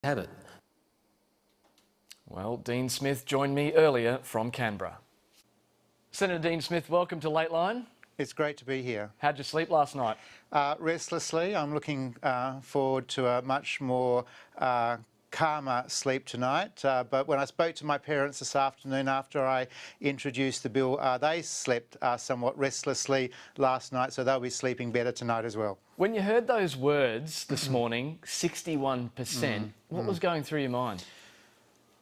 have it. Well, Dean Smith joined me earlier from Canberra. Senator Dean Smith, welcome to Lateline. It's great to be here. How'd you sleep last night? Restlessly. I'm looking forward to a much more calmer sleep tonight. But when I spoke to my parents this afternoon after I introduced the bill, they slept somewhat restlessly last night, so they'll be sleeping better tonight as well. When you heard those words this morning, 61%, what was going through your mind?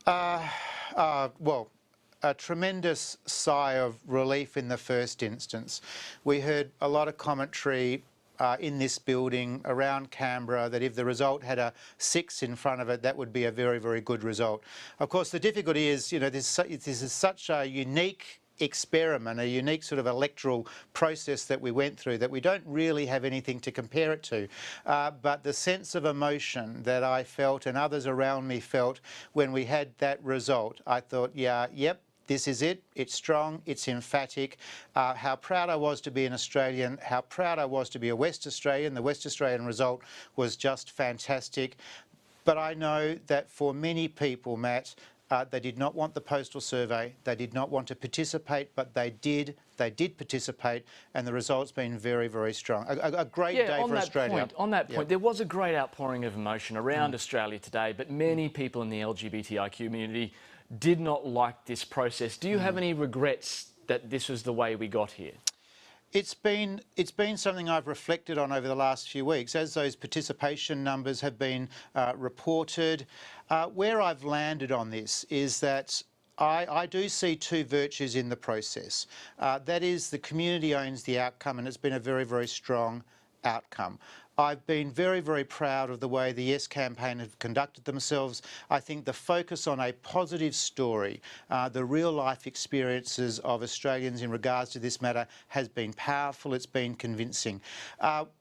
Well, a tremendous sigh of relief in the first instance. We heard a lot of commentary in this building around Canberra that if the result had a 6 in front of it, that would be a very, very good result. Of course, the difficulty is, you know, this is such a unique experiment, a unique sort of electoral process that we went through that we don't really have anything to compare it to. But the sense of emotion that I felt and others around me felt when we had that result, I thought, yep, this is it. It's strong. It's emphatic. How proud I was to be an Australian, how proud I was to be a West Australian. The West Australian result was just fantastic. But I know that for many people, Matt, they did not want the postal survey. They did not want to participate, but they did. They did participate, and the result's been very, very strong. A great day for Australia. On that point, there was a great outpouring of emotion around Australia today, but many people in the LGBTI community did not like this process. Do you have any regrets that this was the way we got here? It's been something I've reflected on over the last few weeks as those participation numbers have been reported. Where I've landed on this is that I do see two virtues in the process. That is, the community owns the outcome, and it's been a very, very strong outcome. I've been very, very proud of the way the Yes campaign have conducted themselves. I think the focus on a positive story, the real life experiences of Australians in regards to this matter has been powerful, it's been convincing.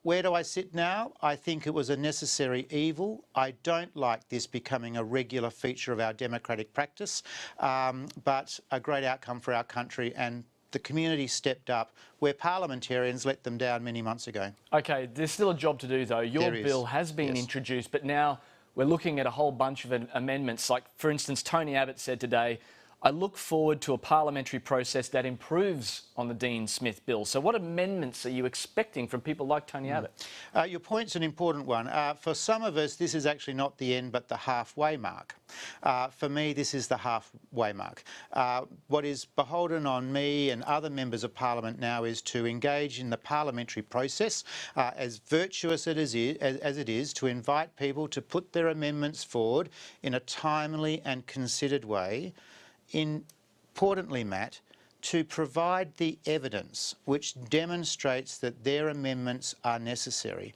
Where do I sit now? I think it was a necessary evil. I don't like this becoming a regular feature of our democratic practice, but a great outcome for our country, and the community stepped up where parliamentarians let them down many months ago. OK, there's still a job to do, though. Your bill has been introduced, but now we're looking at a whole bunch of amendments. Like, for instance, Tony Abbott said today, I look forward to a parliamentary process that improves on the Dean Smith bill. So what amendments are you expecting from people like Tony Abbott? Your point's an important one. For some of us, this is actually not the end, but the halfway mark. For me, this is the halfway mark. What is beholden on me and other members of Parliament now is to engage in the parliamentary process, as virtuous as it is, to invite people to put their amendments forward in a timely and considered way. Importantly, Matt, to provide the evidence which demonstrates that their amendments are necessary,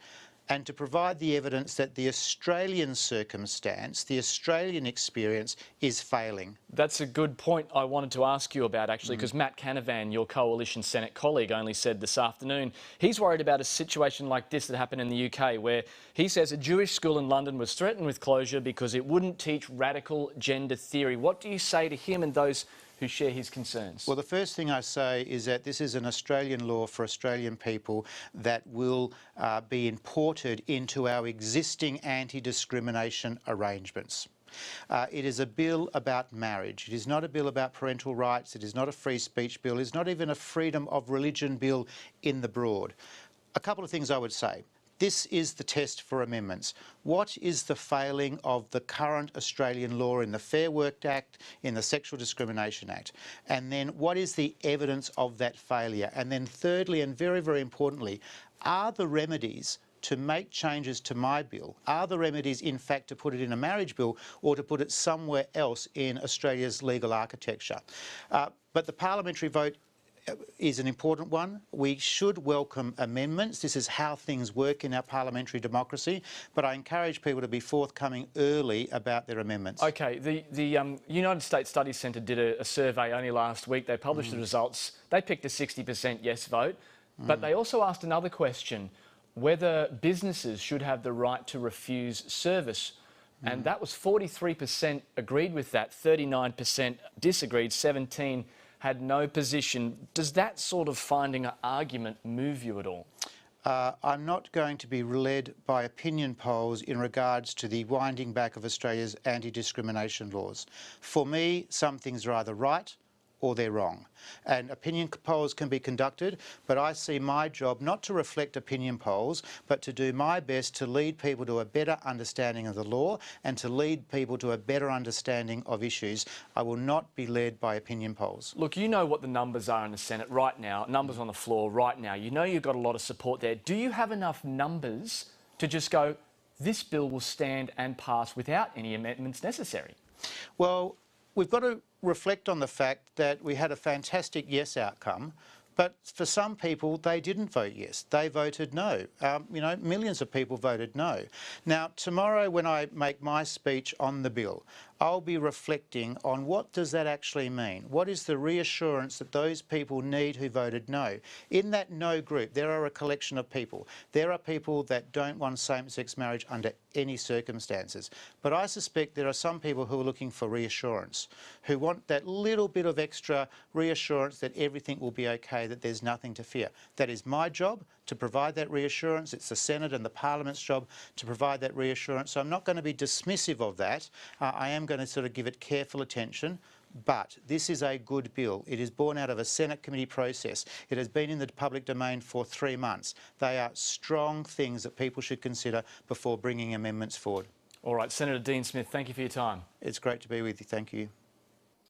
and to provide the evidence that the Australian circumstance, the Australian experience is failing. That's a good point I wanted to ask you about, actually, because Matt Canavan, your Coalition Senate colleague, only said this afternoon he's worried about a situation like this that happened in the UK, where he says a Jewish school in London was threatened with closure because it wouldn't teach radical gender theory. What do you say to him and those who share his concerns? Well, the first thing I say is that this is an Australian law for Australian people that will be imported into our existing anti-discrimination arrangements. It is a bill about marriage. It is not a bill about parental rights. It is not a free speech bill. It is not even a freedom of religion bill in the broad. A couple of things I would say. This is the test for amendments. What is the failing of the current Australian law in the Fair Work Act, in the Sexual Discrimination Act? And then what is the evidence of that failure? And then thirdly, and very, very importantly, are the remedies to make changes to my bill, are the remedies in fact to put it in a marriage bill or to put it somewhere else in Australia's legal architecture? But the parliamentary vote is an important one. We should welcome amendments. This is how things work in our parliamentary democracy, but I encourage people to be forthcoming early about their amendments. OK, the United States Studies Centre did a survey only last week. They published the results. They picked a 60% yes vote, but they also asked another question, whether businesses should have the right to refuse service. And that was 43% agreed with that, 39% disagreed, 17% had no position. Does that sort of finding an argument move you at all? I'm not going to be led by opinion polls in regards to the winding back of Australia's anti-discrimination laws. For me, something's either right or they're wrong. And opinion polls can be conducted, but I see my job not to reflect opinion polls, but to do my best to lead people to a better understanding of the law and to lead people to a better understanding of issues. I will not be led by opinion polls. Look, you know what the numbers are in the Senate right now, numbers on the floor right now. You know you've got a lot of support there. Do you have enough numbers to just go, this bill will stand and pass without any amendments necessary? Well, we've got to reflect on the fact that we had a fantastic yes outcome, but for some people, they didn't vote yes. They voted no. You know, millions of people voted no. Now, tomorrow when I make my speech on the bill, I'll be reflecting on what does that actually mean? What is the reassurance that those people need who voted no? In that no group, there are a collection of people. There are people that don't want same-sex marriage under any circumstances. But I suspect there are some people who are looking for reassurance, who want that little bit of extra reassurance that everything will be okay, that there's nothing to fear. That is my job, to provide that reassurance. It's the Senate and the Parliament's job to provide that reassurance. So I'm not going to be dismissive of that. I am going to sort of give it careful attention. But this is a good bill. It is born out of a Senate committee process. It has been in the public domain for 3 months. They are strong things that people should consider before bringing amendments forward. All right, Senator Dean Smith, thank you for your time. It's great to be with you. Thank you.